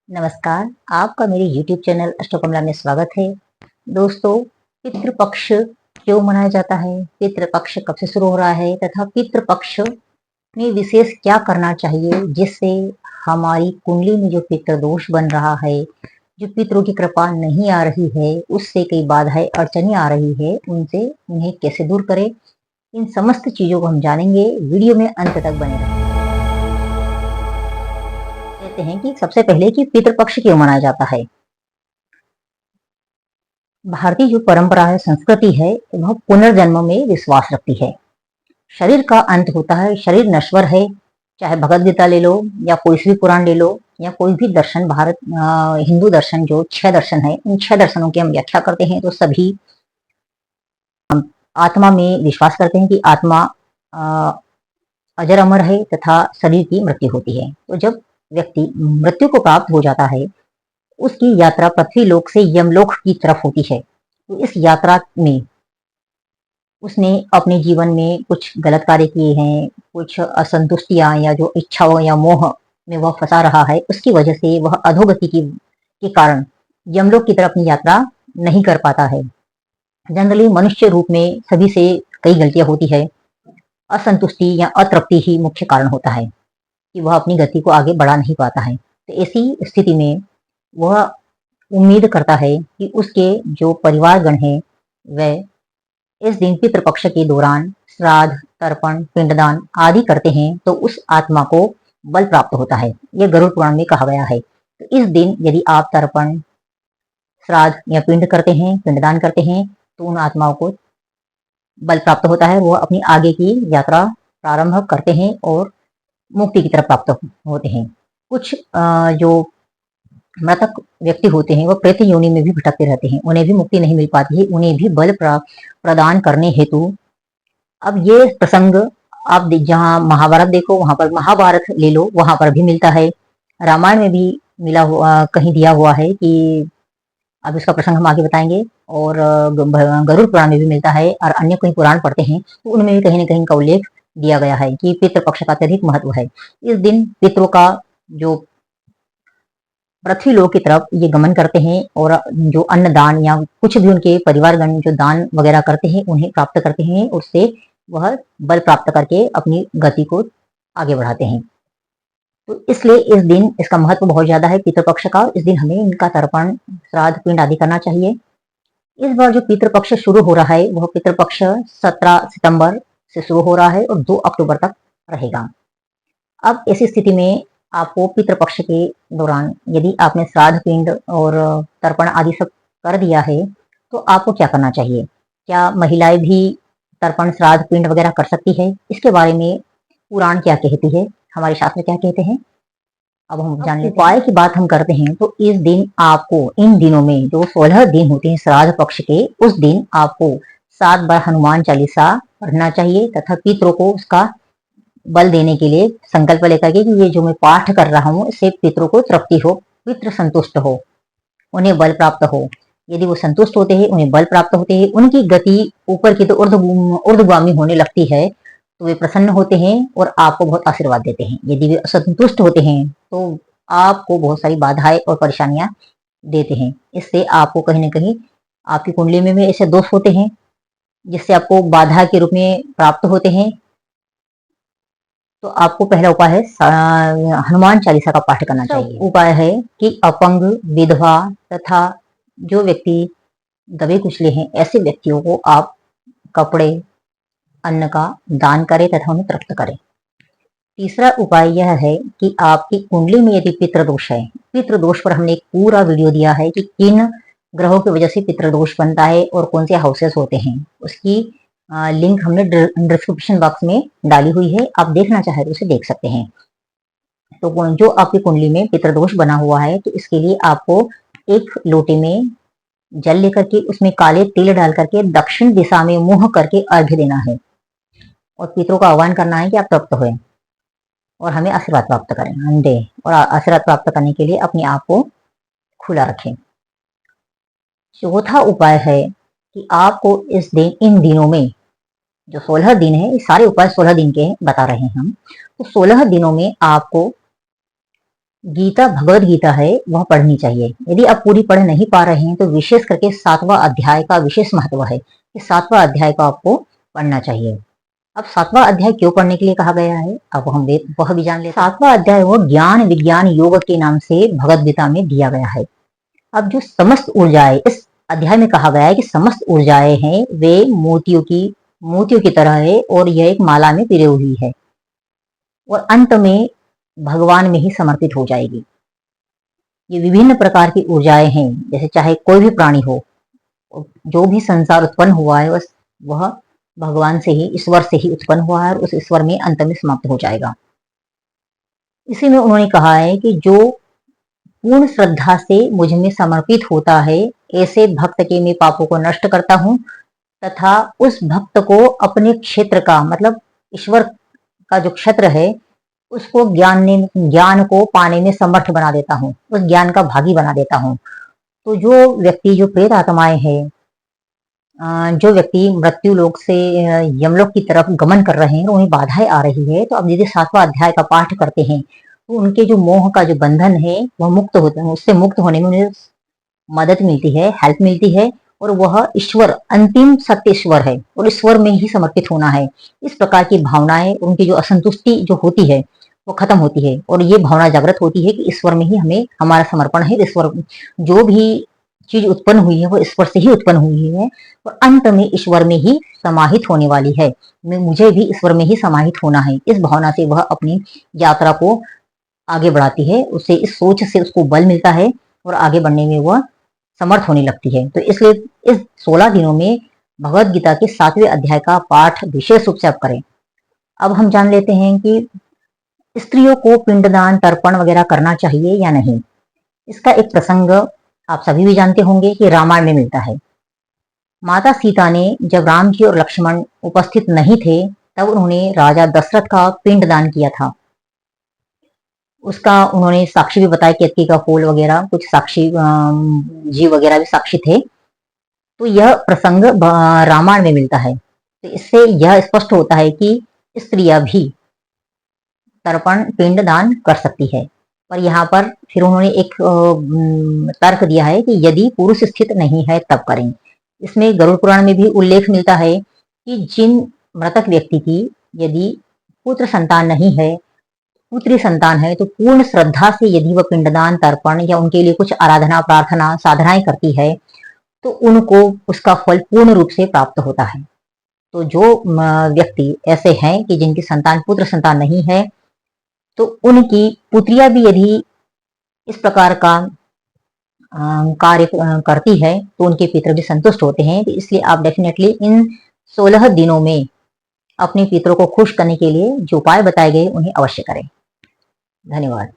नमस्कार, आपका मेरे YouTube चैनल अष्टकमला में स्वागत है। दोस्तों, पितृपक्ष क्यों मनाया जाता है? पितृपक्ष कब से शुरू हो रहा है तथा पितृपक्ष में विशेष क्या करना चाहिए जिससे हमारी कुंडली में जो पितृदोष बन रहा है, जो पितरों की कृपा नहीं आ रही है, उससे कई बाधाएं अड़चनें आ रही है, उनसे उन्हें कैसे दूर करें? इन समस्त चीजों को हम जानेंगे। वीडियो में अंत तक बने रहें। कहते हैं कि सबसे पहले कि पितृपक्ष क्यों मनाया जाता है। भारतीय जो परंपरा है, संस्कृति है, वह पुनर्जन्म में विश्वास रखती है। शरीर का अंत होता है, शरीर नश्वर है। चाहे भगवद गीता ले लो या कोई सी भी पुराण ले लो या कोई भी दर्शन, हिंदू दर्शन जो 6 दर्शन है, उन 6 दर्शनों की हम व्याख्या करते हैं तो सभी आत्मा में विश्वास करते हैं कि आत्मा अजर अमर है तथा शरीर की मृत्यु होती है। तो जब व्यक्ति मृत्यु को प्राप्त हो जाता है, उसकी यात्रा पृथ्वी लोक से यमलोक की तरफ होती है। तो इस यात्रा में उसने अपने जीवन में कुछ गलत कार्य किए हैं, कुछ असंतुष्टियां या जो इच्छाओं या मोह में वह फंसा रहा है, उसकी वजह से वह अधोगति के कारण यमलोक की तरफ अपनी यात्रा नहीं कर पाता है। जनरली मनुष्य रूप में सभी से कई गलतियां होती है। असंतुष्टि या अतृप्ति ही मुख्य कारण होता है कि वह अपनी गति को आगे बढ़ा नहीं पाता है। तो ऐसी स्थिति में वह उम्मीद करता है कि उसके जो परिवारगण हैं वह इस दिन पितृपक्ष के दौरान श्राद्ध, तर्पण, पिंडदान आदि करते हैं तो उस आत्मा को बल प्राप्त होता है। यह गरुड़ पुराण में कहा गया है। तो इस दिन यदि आप तर्पण, श्राद्ध या पिंड करते हैं, पिंडदान करते हैं, तो उन आत्माओं को बल प्राप्त होता है। वह अपनी आगे की यात्रा प्रारंभ करते हैं और मुक्ति की तरफ प्राप्त होते हैं। कुछ जो मृतक व्यक्ति होते हैं वह प्रेत योनि में भी भटकते रहते हैं, उन्हें भी मुक्ति नहीं मिल पाती है, उन्हें भी बल प्रदान करने हेतु अब ये प्रसंग आप जहाँ महाभारत देखो, वहां पर महाभारत ले लो, वहां पर भी मिलता है। रामायण में भी मिला हुआ कहीं दिया हुआ है कि अब इसका प्रसंग हम आगे बताएंगे। और गरुड़ पुराण में भी मिलता है और अन्य कहीं पुराण पढ़ते हैं तो उनमें भी कहीं ना कहीं का उल्लेख दिया गया है कि पितृपक्ष का अत्यधिक महत्व है। इस दिन पितरों का जो पृथ्वी लोक की तरफ ये गमन करते हैं और जो अन्न दान या कुछ भी उनके परिवारगण जो दान वगैरह करते हैं उन्हें प्राप्त करते हैं, उससे वह बल प्राप्त करके अपनी गति को आगे बढ़ाते हैं। तो इसलिए इस दिन इसका महत्व बहुत ज्यादा है पितृपक्ष का। इस दिन हमें इनका तर्पण, श्राद्ध, पिंड आदि करना चाहिए। इस बार जो पितृपक्ष शुरू हो रहा है वह पितृपक्ष 17 सितंबर से शुरू हो रहा है और 2 अक्टूबर तक रहेगा। अब ऐसी स्थिति में आपको पितृपक्ष के दौरान यदि आपने श्राद्ध, पिंड और तर्पण आदि सब कर दिया है तो आपको क्या करना चाहिए? क्या महिलाएं भी तर्पण, श्राद्ध, पिंड वगैरह कर सकती है? इसके बारे में पुराण क्या कहती है, हमारे शास्त्र क्या कहते हैं, अब हम जान लेते हैं। उपाय की बात हम करते हैं तो इस दिन आपको, इन दिनों में जो 16 दिन होते हैं श्राद्ध पक्ष के, उस दिन आपको 7 बार हनुमान चालीसा पढ़ना चाहिए तथा पितरों को उसका बल देने के लिए संकल्प लेकर के कि ये जो मैं पाठ कर रहा हूँ इससे पितरों को तृप्ति हो, पितृ संतुष्ट हो, उन्हें बल प्राप्त हो। यदि वो संतुष्ट होते हैं, उन्हें बल प्राप्त होते हैं, उनकी गति ऊपर की तो ऊर्ध्वगामी होने लगती है, तो वे प्रसन्न होते हैं और आपको बहुत आशीर्वाद देते हैं। यदि वे असंतुष्ट होते हैं तो आपको बहुत सारी बाधाएं और परेशानियां देते हैं। इससे आपको कहीं ना कहीं आपकी कुंडली में भी ऐसे दोष होते हैं जिससे आपको बाधा के रूप में प्राप्त होते हैं। तो आपको पहला उपाय है हनुमान चालीसा का पाठ करना चाहिए। उपाय है कि अपंग, विधवा तथा जो व्यक्ति दबे कुचले हैं, ऐसे व्यक्तियों को आप कपड़े, अन्न का दान करें तथा उन्हें तृप्त करें। तीसरा उपाय यह है कि आपकी कुंडली में यदि पितृदोष है, पितृदोष पर हमने एक पूरा वीडियो दिया है कि किन ग्रहों की वजह से पितृदोष बनता है और कौन से हाउसेस होते हैं, उसकी लिंक हमने डिस्क्रिप्शन बॉक्स में डाली हुई है, आप देखना चाहे तो उसे देख सकते हैं। तो जो आपकी कुंडली में पितृदोष बना हुआ है तो इसके लिए आपको एक लोटे में जल लेकर के उसमें काले तिल डाल करके दक्षिण दिशा में मुंह करके अर्घ्य देना है और पितरों का आह्वान करना है कि आप तृप्त हुए और हमें आशीर्वाद प्राप्त करें, हम दे। और आशीर्वाद प्राप्त करने के लिए अपने आप को खुला रखें। चौथा उपाय है कि आपको इस दिन, इन दिनों में जो 16 दिन है, सारे उपाय 16 दिन के बता रहे हैं हम, तो 16 दिनों में आपको गीता भगवत गीता है वह पढ़नी चाहिए। यदि आप पूरी पढ़ नहीं पा रहे हैं तो विशेष करके 7वां अध्याय का विशेष महत्व है कि 7वां अध्याय को आपको पढ़ना चाहिए। अब 7वां अध्याय क्यों पढ़ने के लिए कहा गया है अब हम वह भी जान लेते हैं। 7वां अध्याय वो ज्ञान विज्ञान योग के नाम से भगवत गीता में दिया गया है। अब जो समस्त ऊर्जाएं इस अध्याय में कहा गया है कि समस्त ऊर्जाएं हैं वे मोतियों की तरह है और यह एक माला में पिरे हुई है और अंत में भगवान में ही समर्पित हो जाएगी। ये विभिन्न प्रकार की ऊर्जाएं हैं, जैसे चाहे कोई भी प्राणी हो, जो भी संसार उत्पन्न हुआ है वह भगवान से ही, ईश्वर से ही उत्पन्न हुआ है और उस ईश्वर में अंत में समाप्त हो जाएगा। इसी में उन्होंने कहा है कि जो पूर्ण श्रद्धा से मुझ में समर्पित होता है, ऐसे भक्त के मैं पापों को नष्ट करता हूँ तथा उस भक्त को अपने क्षेत्र का, मतलब ईश्वर का जो क्षेत्र है, उसको ज्ञान को पाने में समर्थ बना देता हूँ, उस ज्ञान का भागी बना देता हूँ। तो जो व्यक्ति, जो प्रेत आत्माएं हैं, जो व्यक्ति मृत्यु लोक से यमलोक की तरफ गमन कर रहे हैं, उन्हें बाधाएं आ रही है, तो अब यदि 7वां अध्याय का पाठ करते हैं तो उनके जो मोह का जो बंधन है वह मुक्त होते हैं, उससे मुक्त होने में उन्हें मदद मिलती है, हेल्प मिलती है और वह ईश्वर, अंतिम सत्य ईश्वर है और ईश्वर में ही समर्पित होना है। इस प्रकार की भावनाएं, उनकी जो असंतुष्टि जो होती है वो खत्म होती है और ये भावना जागृत होती है कि ईश्वर में ही हमें हमारा समर्पण है। ईश्वर, जो भी चीज उत्पन्न हुई है वो ईश्वर से ही उत्पन्न हुई है और अंत में ईश्वर में ही समाहित होने वाली है। मुझे भी ईश्वर में ही समाहित होना है। इस भावना से वह अपनी यात्रा को आगे बढ़ाती है, उसे इस सोच से उसको बल मिलता है और आगे बढ़ने में वह समर्थ होने लगती है। तो इसलिए इस 16 दिनों में भगवत गीता के 7वें अध्याय का पाठ विशेष रूप से आप करें। अब हम जान लेते हैं कि स्त्रियों को पिंडदान, तर्पण वगैरह करना चाहिए या नहीं। इसका एक प्रसंग आप सभी भी जानते होंगे कि रामायण में मिलता है। माता सीता ने जब राम जी और लक्ष्मण उपस्थित नहीं थे तब उन्होंने राजा दशरथ का पिंडदान किया था। उसका उन्होंने साक्षी भी बताया, केतकी का फूल वगैरह, कुछ साक्षी जी वगैरह भी साक्षी थे। तो यह प्रसंग रामायण में मिलता है। तो इससे यह स्पष्ट होता है कि स्त्रियां भी तर्पण पिंड दान कर सकती है। पर यहाँ पर फिर उन्होंने एक तर्क दिया है कि यदि पुरुष स्थित नहीं है तब करें। इसमें गरुड़ पुराण में भी उल्लेख मिलता है कि जिन मृतक व्यक्ति की यदि पुत्र संतान नहीं है, पुत्री संतान है, तो पूर्ण श्रद्धा से यदि वह पिंडदान, तर्पण या उनके लिए कुछ आराधना, प्रार्थना, साधनाएं करती है तो उनको उसका फल पूर्ण रूप से प्राप्त होता है। तो जो व्यक्ति ऐसे हैं कि जिनकी संतान, पुत्र संतान नहीं है, तो उनकी पुत्रियां भी यदि इस प्रकार का कार्य करती है तो उनके पितर भी संतुष्ट होते हैं। तो इसलिए आप डेफिनेटली इन 16 दिनों में अपने पितरों को खुश करने के लिए जो उपाय बताए गए उन्हें अवश्य करें। धन्यवाद।